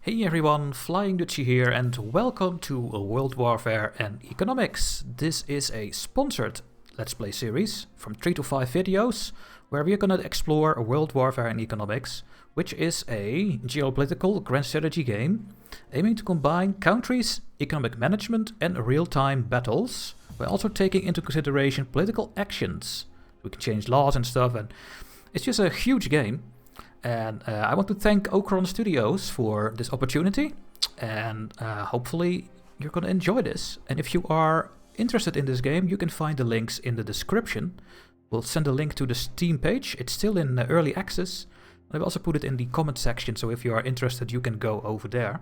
Hey everyone, FlyingDutchy here and welcome to World Warfare and Economics. This is a sponsored Let's Play series from 3 to 5 videos where we are going to explore World Warfare and Economics, which is a geopolitical grand strategy game aiming to combine countries, economic management and real-time battles, while also taking into consideration political actions. We can change laws and stuff, and it's just a huge game. And I want to thank Okron Studios for this opportunity, and hopefully you're going to enjoy this. And if you are interested in this game, you can find the links in the description. We'll send a link to the Steam page. It's still in early access. I've also put it in the comment section, so if you are interested, you can go over there.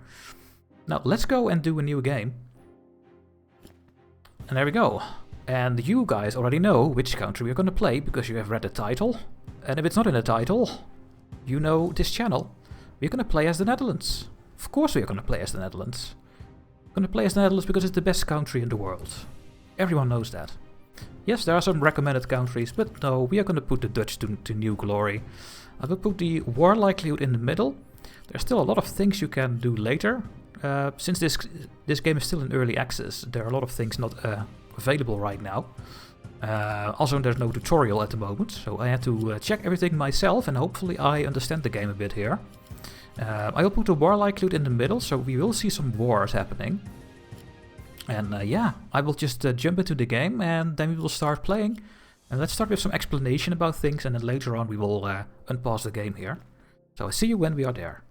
Now let's go and do a new game. And there we go. And you guys already know which country we're going to play because you have read the title. And if it's not in the title, you know this channel. We're going to play as the Netherlands. Of course we are going to play as the Netherlands. We're going to play as the Netherlands because it's the best country in the world. Everyone knows that. Yes, there are some recommended countries, but no, we are going to put the Dutch to new glory. I will put the war likelihood in the middle. There's still a lot of things you can do later. Since this game is still in early access, there are a lot of things not available right now. Also, there's no tutorial at the moment, so I had to check everything myself, and hopefully I understand the game a bit here. I will put the war likelihood in the middle, so we will see some wars happening. And yeah, I will just jump into the game, and then we will start playing. And let's start with some explanation about things, and then later on we will unpause the game here. So I see you when we are there.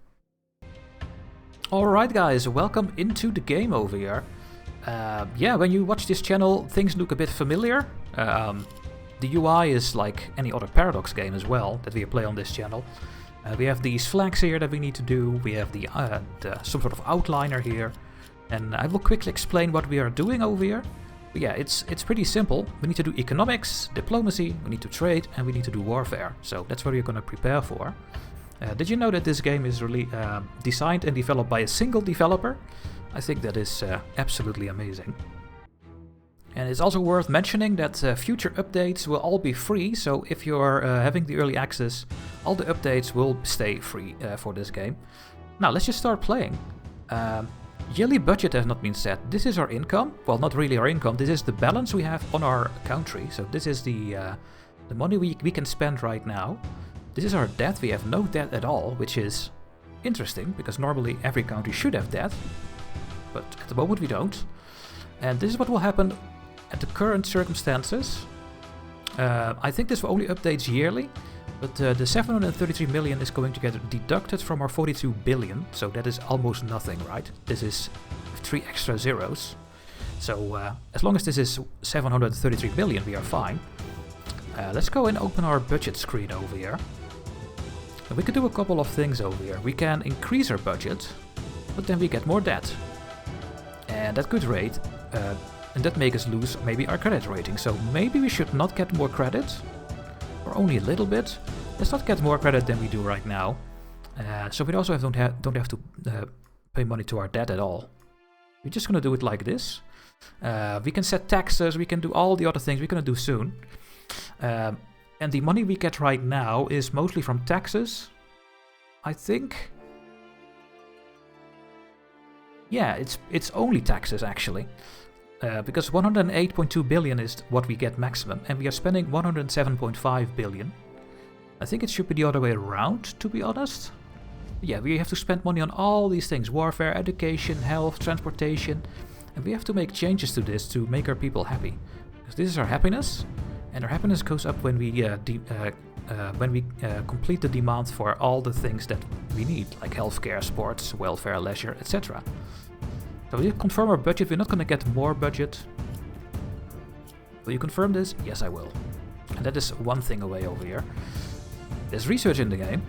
Alright guys, welcome into the game over here. Yeah, when you watch this channel, things look a bit familiar. The UI is like any other Paradox game as well that we play on this channel. We have these flags here that we need to do. We have some sort of outliner here. And I will quickly explain what we are doing over here. But yeah, it's pretty simple. We need to do economics, diplomacy, we need to trade, and we need to do warfare. So that's what we're going to prepare for. Did you know that this game is really designed and developed by a single developer? I think that is absolutely amazing. And it's also worth mentioning that future updates will all be free, so if you're having the early access, all the updates will stay free for this game. Now let's just start playing. Yearly budget has not been set. This is our income. Well, not really our income, this is the balance we have on our country. So this is the money we can spend right now. This is our debt. We have no debt at all, which is interesting, because normally every country should have debt. But at the moment we don't. And this is what will happen at the current circumstances. I think this will only updates yearly, but the 733 million is going to get deducted from our 42 billion, so that is almost nothing, right? This is 3 extra zeros. So as long as this is 733 million, we are fine. Let's go and open our budget screen over here. And we can do a couple of things over here. We can increase our budget, but then we get more debt. And that could rate, and that makes us lose maybe our credit rating. So maybe we should not get more credit, or only a little bit. Let's not get more credit than we do right now. So we also don't have to pay money to our debt at all. We're just gonna do it like this. We can set taxes. We can do all the other things we're gonna do soon. And the money we get right now is mostly from taxes, I think. Yeah, it's only taxes actually, because 108.2 billion is what we get maximum, and we are spending 107.5 billion. I think it should be the other way around, to be honest. Yeah, we have to spend money on all these things: warfare, education, health, transportation, and we have to make changes to this to make our people happy, because this is our happiness, and our happiness goes up when we complete the demand for all the things that we need, like healthcare, sports, welfare, leisure, etc. So we confirm our budget. We're not going to get more budget. Will you confirm this? Yes, I will. And that is one thing away over here. There's research in the game.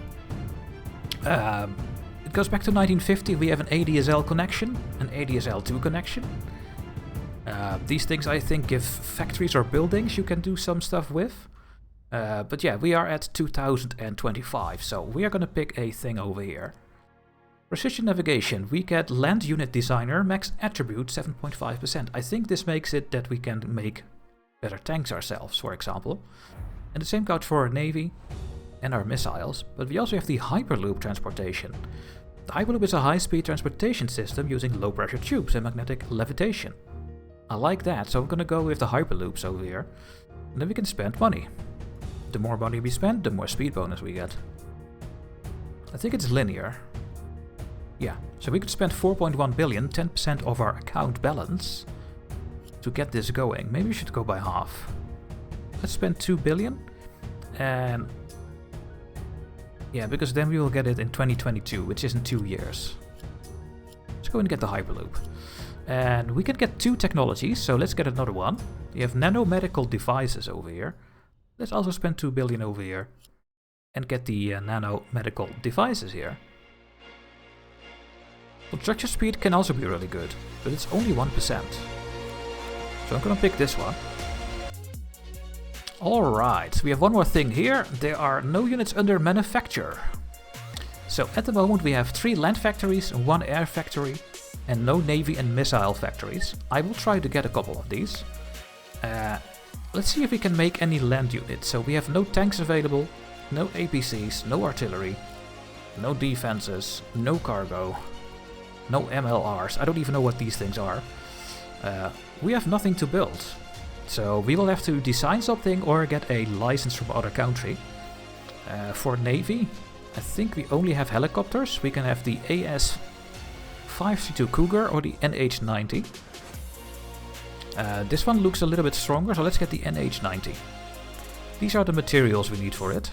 It goes back to 1950. We have an ADSL connection, an ADSL2 connection. These things, I think, give factories or buildings you can do some stuff with. But yeah, we are at 2025, so we are going to pick a thing over here. Precision navigation, we get land unit designer, max attribute 7.5%. I think this makes it that we can make better tanks ourselves, for example. And the same goes for our navy and our missiles, but we also have the Hyperloop transportation. The Hyperloop is a high-speed transportation system using low-pressure tubes and magnetic levitation. I like that, so I'm gonna go with the Hyperloops over here. And then we can spend money. The more money we spend, the more speed bonus we get. I think it's linear. Yeah, so we could spend 4.1 billion, 10% of our account balance, to get this going. Maybe we should go by half. Let's spend 2 billion. And yeah, because then we will get it in 2022, which is in 2 years. Let's go and get the Hyperloop. And we can get 2 technologies, so let's get another one. We have nanomedical devices over here. Let's also spend 2 billion over here. And get the nanomedical devices here. Construction speed can also be really good, but it's only 1%. So I'm gonna pick this one. Alright, we have one more thing here. There are no units under manufacture. So at the moment we have 3 land factories, 1 air factory, and no navy and missile factories. I will try to get a couple of these. Let's see if we can make any land units. So we have no tanks available, no APCs, no artillery, no defenses, no cargo, no MLRs. I don't even know what these things are. We have nothing to build. So we will have to design something or get a license from other country. For Navy, I think we only have helicopters. We can have the AS-532 Cougar or the NH-90. This one looks a little bit stronger, so let's get the NH-90. These are the materials we need for it.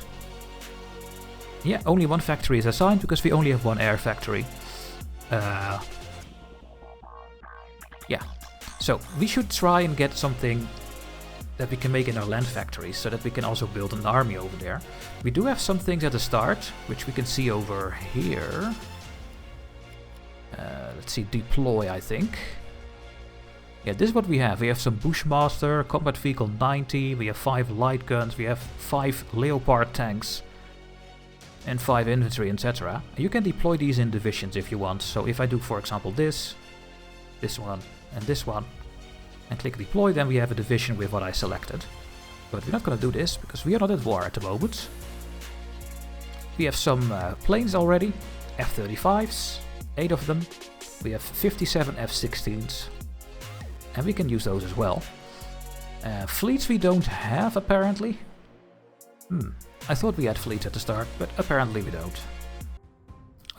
Yeah, only 1 factory is assigned because we only have 1 air factory. Yeah, so we should try and get something that we can make in our land factories so that we can also build an army over there. We do have some things at the start, which we can see over here. Let's see, deploy, I think. Yeah, this is what we have. We have some Bushmaster, Combat Vehicle 90, we have 5 light guns, we have 5 Leopard tanks, and 5 infantry, etc. You can deploy these in divisions if you want. So if I do, for example, this one, and this one, and click deploy, then we have a division with what I selected. But we're not going to do this, because we are not at war at the moment. We have some planes already, F-35s, 8 of them. We have 57 F-16s, and we can use those as well. Fleets we don't have, apparently. I thought we had fleets at the start, but apparently we don't.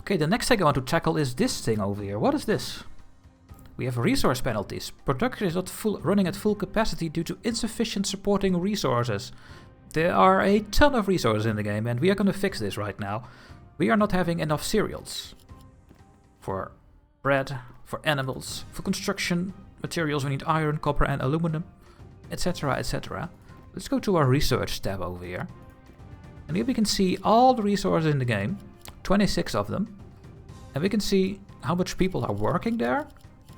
Okay, the next thing I want to tackle is this thing over here. What is this? We have resource penalties. Production is not running at full capacity due to insufficient supporting resources. There are a ton of resources in the game, and we are going to fix this right now. We are not having enough cereals. For bread, for animals, for construction materials we need iron, copper and aluminum, etc, etc. Let's go to our research tab over here. And here we can see all the resources in the game, 26 of them. And we can see how much people are working there,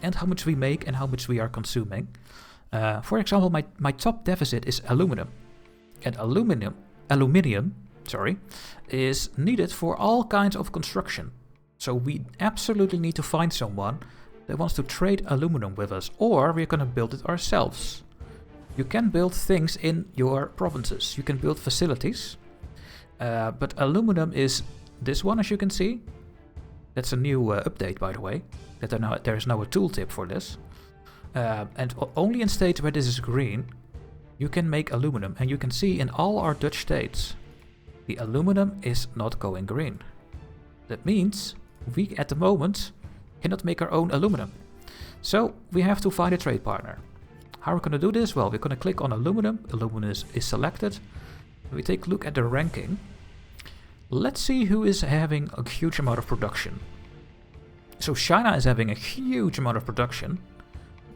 and how much we make and how much we are consuming. For example, my top deficit is aluminum. And aluminium is needed for all kinds of construction. So we absolutely need to find someone that wants to trade aluminum with us, or we're gonna build it ourselves. You can build things in your provinces. You can build facilities. But aluminum is this one, as you can see. That's a new update, by the way. That there is now a tooltip for this. And only in states where this is green, you can make aluminum. And you can see in all our Dutch states, the aluminum is not going green. That means we, at the moment, cannot make our own aluminum. So we have to find a trade partner. How are we going to do this? Well, we're going to click on aluminum. Aluminum is selected. We take a look at the ranking. Let's see who is having a huge amount of production. So China is having a huge amount of production,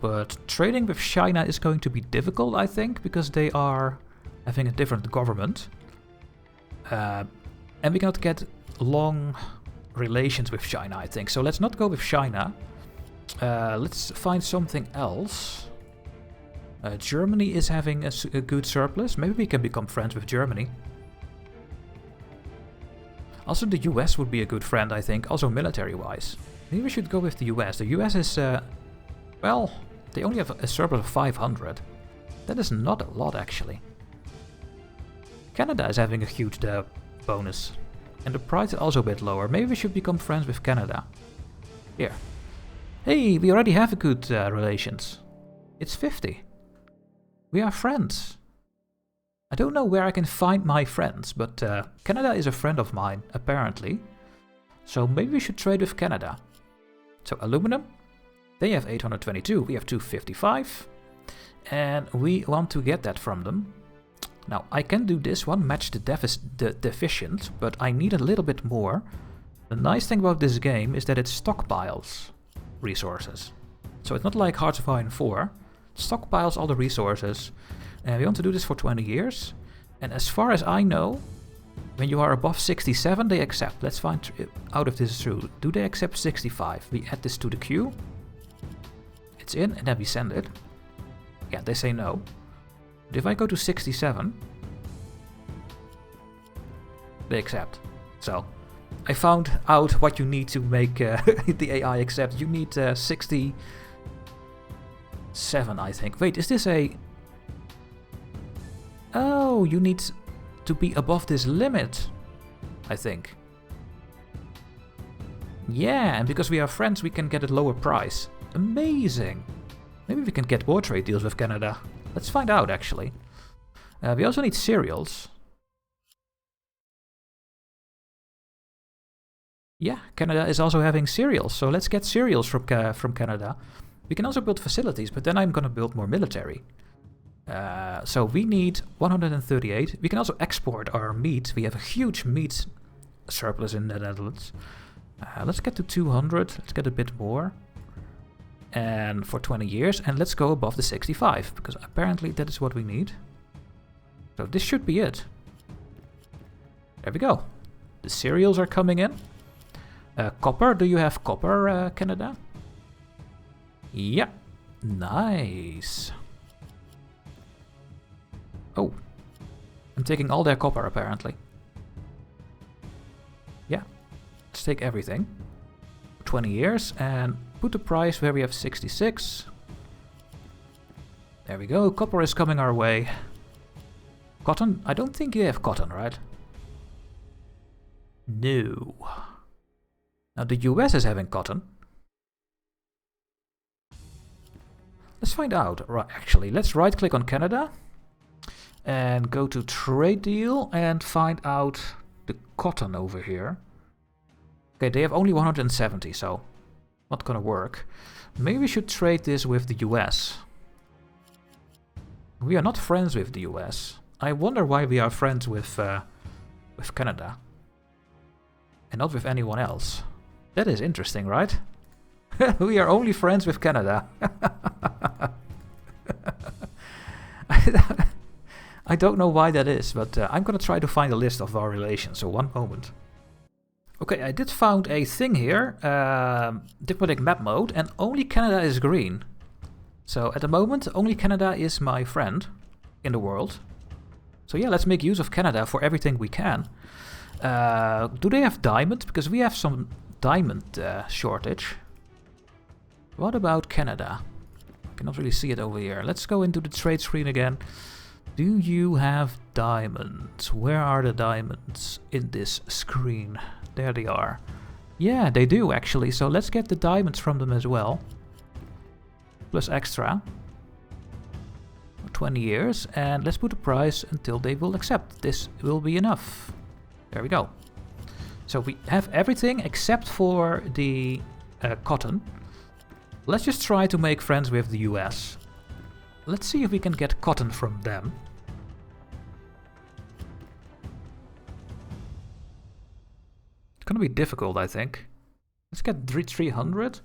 but trading with China is going to be difficult, I think, because they are having a different government. And we cannot get long relations with China, I think. So let's not go with China. Let's find something else. Germany is having a good surplus. Maybe we can become friends with Germany. Also, the US would be a good friend, I think, also military-wise. Maybe we should go with the US. The US is, well, they only have a surplus of 500. That is not a lot, actually. Canada is having a huge bonus. And the price is also a bit lower. Maybe we should become friends with Canada. Here. Hey, we already have a good relations. It's 50. We are friends. I don't know where I can find my friends, but Canada is a friend of mine, apparently. So maybe we should trade with Canada. So aluminum, they have 822, we have 255. And we want to get that from them. Now, I can do this one, match the deficient, but I need a little bit more. The nice thing about this game is that it stockpiles resources. So it's not like Hearts of Iron 4. It stockpiles all the resources. And we want to do this for 20 years. And as far as I know, when you are above 67, they accept. Let's find out if this is true. Do they accept 65? We add this to the queue. It's in, and then we send it. Yeah, they say no. But if I go to 67, they accept. So, I found out what you need to make the AI accept. You need 67, I think. Wait, is this a... Oh, you need to be above this limit, I think. Yeah, and because we are friends, we can get a lower price. Amazing! Maybe we can get more trade deals with Canada. Let's find out, actually. We also need cereals. Yeah, Canada is also having cereals, so let's get cereals from Canada. We can also build facilities, but then I'm gonna build more military. So we need 138. We can also export our meat. We have a huge meat surplus in the Netherlands. Let's get to 200. Let's get a bit more. And for 20 years. And let's go above the 65. Because apparently that is what we need. So this should be it. There we go. The cereals are coming in. Copper. Do you have copper, Canada? Yeah. Nice. Oh, I'm taking all their copper apparently. Yeah, let's take everything. 20 years and put the price where we have 66. There we go, copper is coming our way. Cotton? I don't think you have cotton, right? No. Now the US is having cotton. Let's find out. Right, actually, let's right click on Canada. And go to trade deal and find out the cotton over here. Okay, they have only 170, so not gonna work. Maybe we should trade this with the US. We are not friends with the US. I wonder why we are friends with Canada. And not with anyone else. That is interesting, right? We are only friends with Canada. I don't know why that is, but I'm gonna try to find a list of our relations, so one moment. Okay, I did found a thing here, diplomatic map mode, and only Canada is green. So at the moment, only Canada is my friend in the world. So yeah, let's make use of Canada for everything we can. Do they have diamond? Because we have some diamond shortage. What about Canada? I cannot really see it over here. Let's go into the trade screen again. Do you have diamonds? Where are the diamonds in this screen? There they are. Yeah, they do actually, so let's get the diamonds from them as well. Plus extra. For 20 years, and let's put a price until they will accept. This will be enough. There we go. So we have everything except for the cotton. Let's just try to make friends with the US. Let's see if we can get cotton from them. It's gonna be difficult, I think. Let's get 300.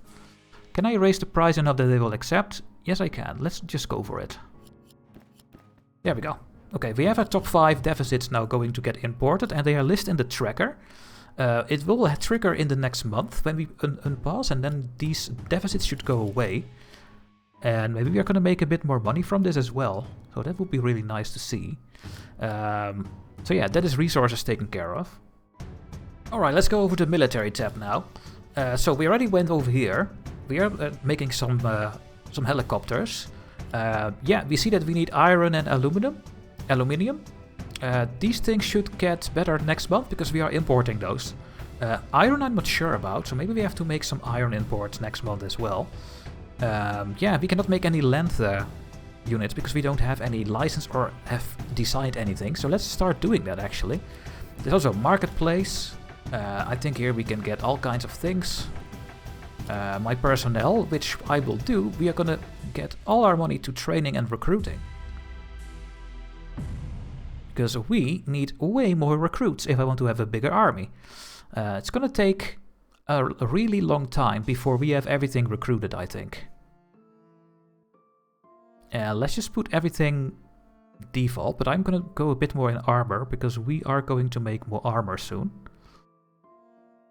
Can I raise the price enough that they will accept? Yes, I can. Let's just go for it. There we go. Okay, we have our top 5 deficits now going to get imported, and they are listed in the tracker. It will trigger in the next month when we unpause, and then these deficits should go away. And maybe we are going to make a bit more money from this as well. So that would be really nice to see. So yeah, that is resources taken care of. Alright, let's go over to the military tab now. So we already went over here. We are making some helicopters. Yeah, we see that we need iron and aluminium. These things should get better next month because we are importing those. Iron I'm not sure about, so maybe we have to make some iron imports next month as well. Yeah, we cannot make any length units because we don't have any license or have designed anything. So let's start doing that actually. There's also a marketplace. I think here we can get all kinds of things. My personnel, which I will do, we are gonna get all our money to training and recruiting. Because we need way more recruits if I want to have a bigger army. It's gonna take a really long time before we have everything recruited, I think. Let's just put everything default, but I'm gonna go a bit more in armor because we are going to make more armor soon.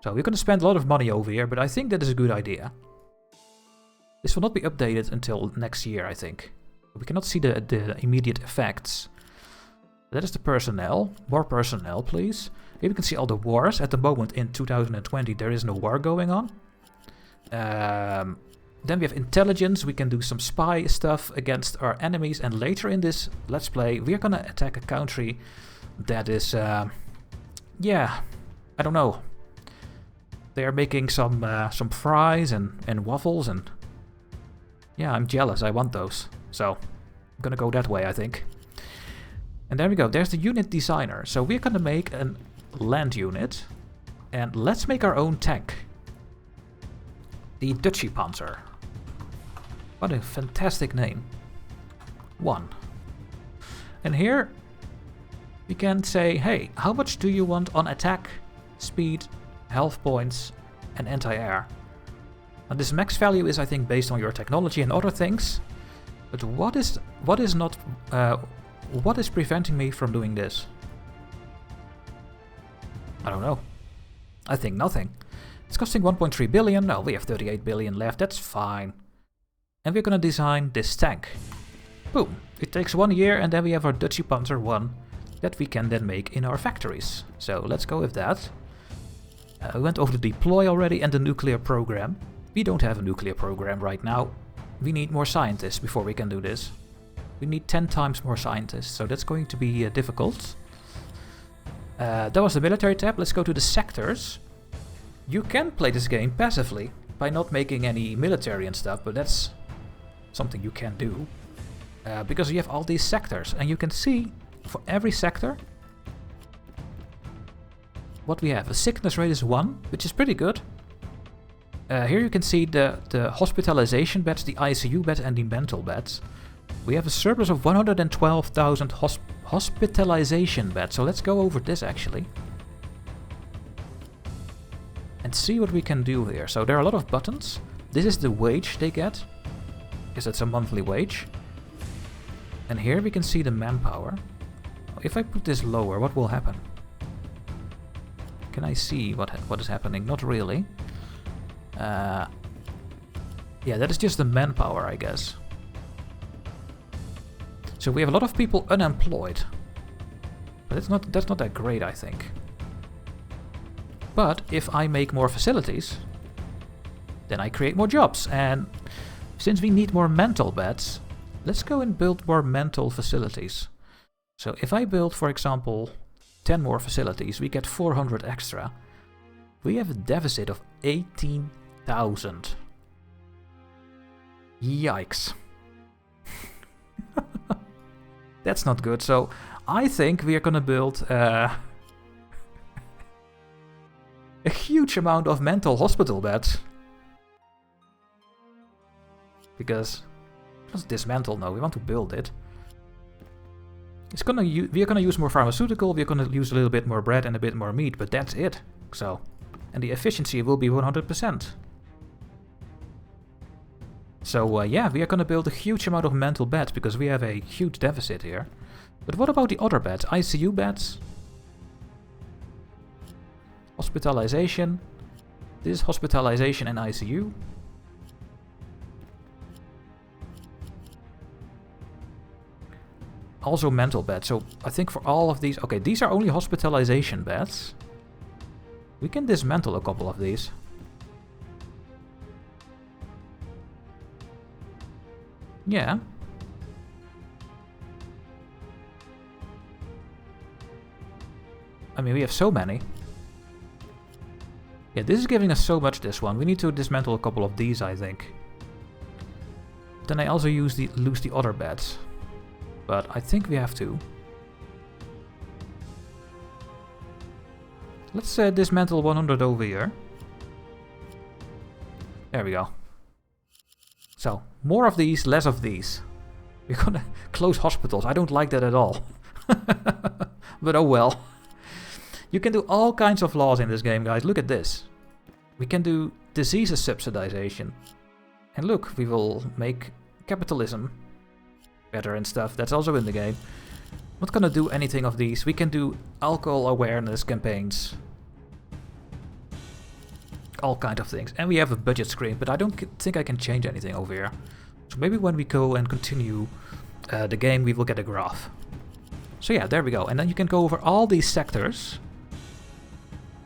So we're gonna spend a lot of money over here, but I think that is a good idea. This will not be updated until next year, I think. We cannot see the immediate effects. That is the personnel. More personnel, please. Here we can see all the wars. At the moment in 2020 there is no war going on. Then we have intelligence. We can do some spy stuff against our enemies. And later in this Let's Play we are gonna attack a country that is... yeah, I don't know. They are making some fries and waffles and... yeah, I'm jealous. I want those. So I'm gonna go that way, I think. And there we go, there's the unit designer. So we're gonna make a land unit. And let's make our own tank. The Dutchy Panzer. What a fantastic name. 1. And here we can say, hey, how much do you want on attack, speed, health points, and anti-air? And this max value is, I think, based on your technology and other things. But what is preventing me from doing this? I don't know. I think nothing. It's costing 1.3 billion. No, we have 38 billion left. That's fine. And we're gonna design this tank. Boom. It takes 1 year and then we have our Dutchy Panzer I that we can then make in our factories. So let's go with that. We went over the deploy already and the nuclear program. We don't have a nuclear program right now. We need more scientists before we can do this. We need 10 times more scientists, so that's going to be difficult. That was the military tab. Let's go to the sectors. You can play this game passively by not making any military and stuff, but that's something you can do. Because you have all these sectors, and you can see for every sector what we have. A sickness rate is 1, which is pretty good. Here you can see the hospitalization beds, the ICU beds, and the mental beds. We have a surplus of 112,000 hospitalization beds, so let's go over this actually. And see what we can do here. So there are a lot of buttons. This is the wage they get, because it's a monthly wage. And here we can see the manpower. If I put this lower, what will happen? Can I see what is happening? Not really. Yeah, that is just the manpower, I guess. So we have a lot of people unemployed. But that's not that great, I think. But if I make more facilities, then I create more jobs. And since we need more mental beds, let's go and build more mental facilities. So if I build, for example, 10 more facilities, we get 400 extra. We have a deficit of 18,000. Yikes. That's not good. So I think we are gonna build a huge amount of mental hospital beds. Because let's dismantle. No, we want to build it. We are gonna use more pharmaceutical. We are gonna use a little bit more bread and a bit more meat, but that's it. So, and the efficiency will be 100%. So yeah, we are gonna build a huge amount of mental beds because we have a huge deficit here. But what about the other beds? ICU beds? Hospitalization. This is hospitalization and ICU. Also mental beds. So I think for all of these... Okay, these are only hospitalization beds. We can dismantle a couple of these. Yeah. I mean, we have so many. Yeah, this is giving us so much, this one. We need to dismantle a couple of these, I think. Then I also lose the other beds. But I think we have to. Let's dismantle 100 over here. There we go. So, more of these, less of these. We're gonna close hospitals. I don't like that at all. But oh well. You can do all kinds of laws in this game, guys. Look at this. We can do diseases subsidization. And look, we will make capitalism better and stuff. That's also in the game. Not gonna do anything of these. We can do alcohol awareness campaigns. All kinds of things. And we have a budget screen, but I don't think I can change anything over here. So maybe when we go and continue the game, we will get a graph. So yeah, there we go. And then you can go over all these sectors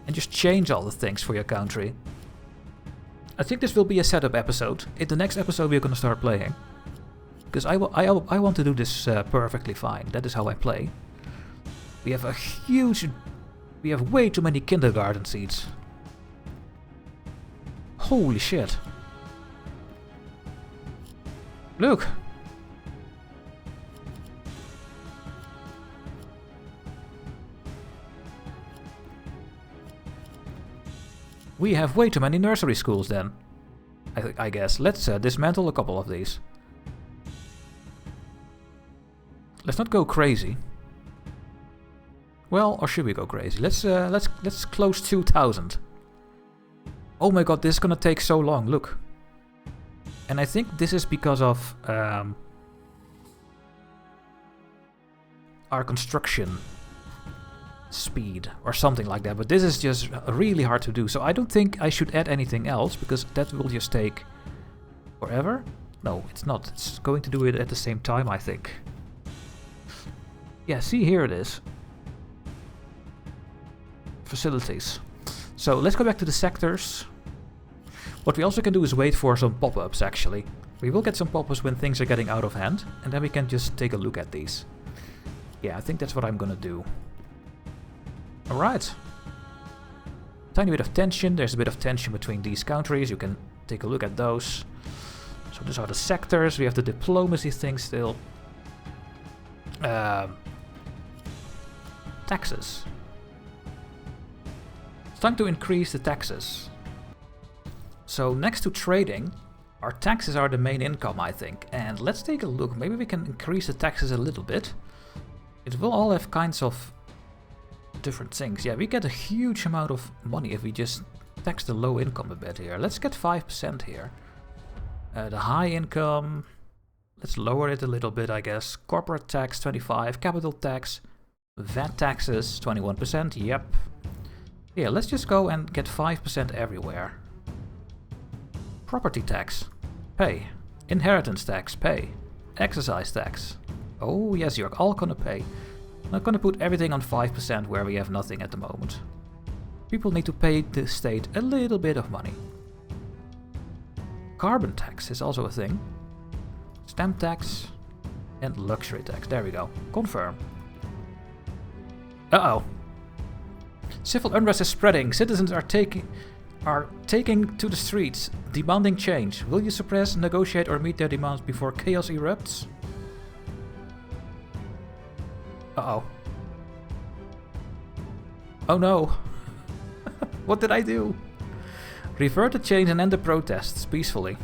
and just change all the things for your country. I think this will be a setup episode. In the next episode we're gonna start playing. Because I want to do this perfectly fine. That is how I play. We have a huge... We have way too many kindergarten seats. Holy shit. Look. We have way too many nursery schools then. I guess. Let's dismantle a couple of these. Let's not go crazy. Well, or should we go crazy? Let's close 2,000. Oh my god, this is gonna take so long. Look. And I think this is because of our construction speed or something like that. But this is just really hard to do. So I don't think I should add anything else because that will just take forever. No, it's not. It's going to do it at the same time, I think. Yeah, see, here it is. Facilities. So let's go back to the sectors. What we also can do is wait for some pop-ups, actually. We will get some pop-ups when things are getting out of hand, and then we can just take a look at these. Yeah, I think that's what I'm gonna do. Alright. Tiny bit of tension. There's a bit of tension between these countries. You can take a look at those. So these are the sectors. We have the diplomacy thing still. Taxes. It's time to increase the taxes. So next to trading, our taxes are the main income, I think. And let's take a look. Maybe we can increase the taxes a little bit. It will all have kinds of different things. Yeah, we get a huge amount of money if we just tax the low income a bit here. Let's get 5% here. The high income, let's lower it a little bit, I guess. Corporate tax 25, capital tax, VAT taxes 21%. Yep. Yeah, let's just go and get 5% everywhere. Property tax, pay. Inheritance tax, pay. Exercise tax. Oh yes, you're all gonna pay. I'm not gonna put everything on 5% where we have nothing at the moment. People need to pay the state a little bit of money. Carbon tax is also a thing. Stamp tax and luxury tax. There we go. Confirm. Uh-oh. Civil unrest is spreading. Citizens are taking to the streets, demanding change. Will you suppress, negotiate or meet their demands before chaos erupts? Uh-oh. Oh no. What did I do? Revert the change and end the protests peacefully.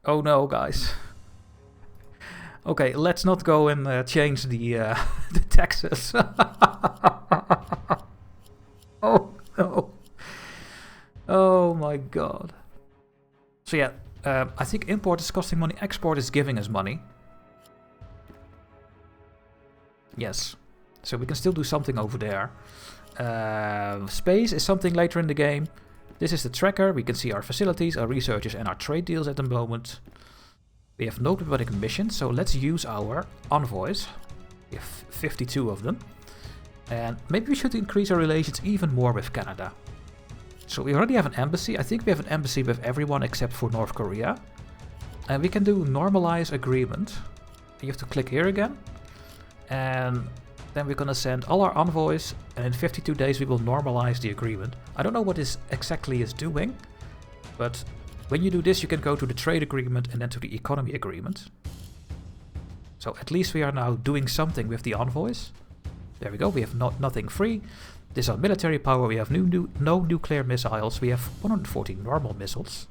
Oh no, guys. Okay, let's not go and change the taxes. Oh no. Oh my god. So yeah, I think import is costing money, export is giving us money. Yes. So we can still do something over there. Space is something later in the game. This is the tracker. We can see our facilities, our researchers and our trade deals at the moment. We have no diplomatic missions, so let's use our envoys. We have 52 of them. And maybe we should increase our relations even more with Canada. So we already have an embassy. I think we have an embassy with everyone except for North Korea. And we can do normalize agreement. You have to click here again. And then we're gonna send all our envoys, and in 52 days we will normalize the agreement. I don't know what this exactly is doing, but when you do this you can go to the trade agreement and then to the economy agreement. So at least we are now doing something with the envoys. There we go, we have nothing free. This is our military power, we have no nuclear missiles, we have 140 normal missiles.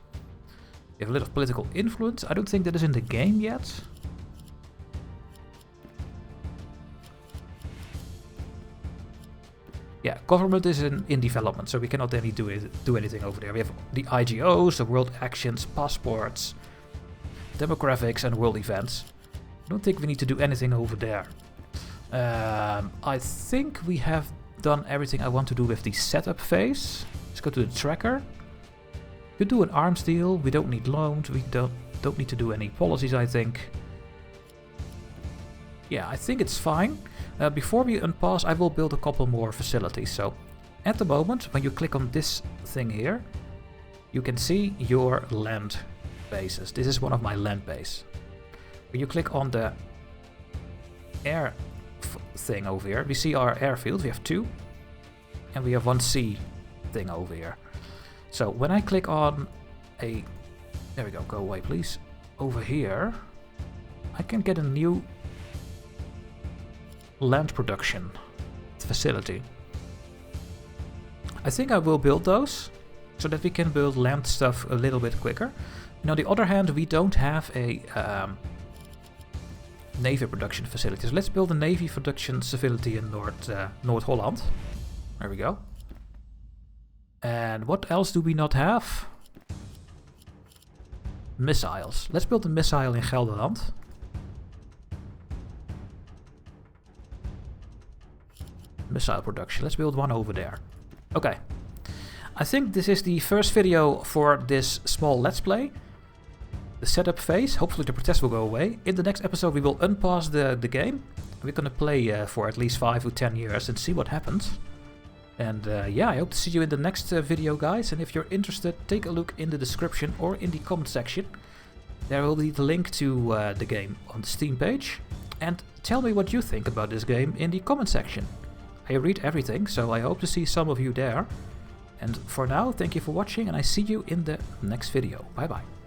We have a little political influence, I don't think that is in the game yet. Yeah, government is in development, so we cannot really do anything over there. We have the IGOs, the world actions, passports, demographics and world events. I don't think we need to do anything over there. I think we have done everything I want to do with the setup phase. Let's go to the tracker. We do an arms deal, we don't need loans, we don't need to do any policies, I think. Yeah, I think it's fine. Before we unpause, I will build a couple more facilities. So at the moment, when you click on this thing here, you can see your land bases. This is one of my land base. When you click on the air thing over here, we see our airfield. We have 2, and we have 1 sea thing over here. So when I click on a, there we go away please, over here, I can get a new land production facility. I think I will build those so that we can build land stuff a little bit quicker. And on the other hand, we don't have a navy production facility. So let's build a navy production facility in North Holland. There we go. And what else do we not have? Missiles. Let's build a missile in Gelderland. Missile production. Let's build one over there. Okay. I think this is the first video for this small let's play. The setup phase. Hopefully the protests will go away. In the next episode we will unpause the game. We're gonna play for at least 5 or 10 years and see what happens. And yeah, I hope to see you in the next video, guys. And if you're interested, take a look in the description or in the comment section. There will be the link to the game on the Steam page. And tell me what you think about this game in the comment section. I read everything, so I hope to see some of you there. And for now, thank you for watching, and I see you in the next video. Bye bye.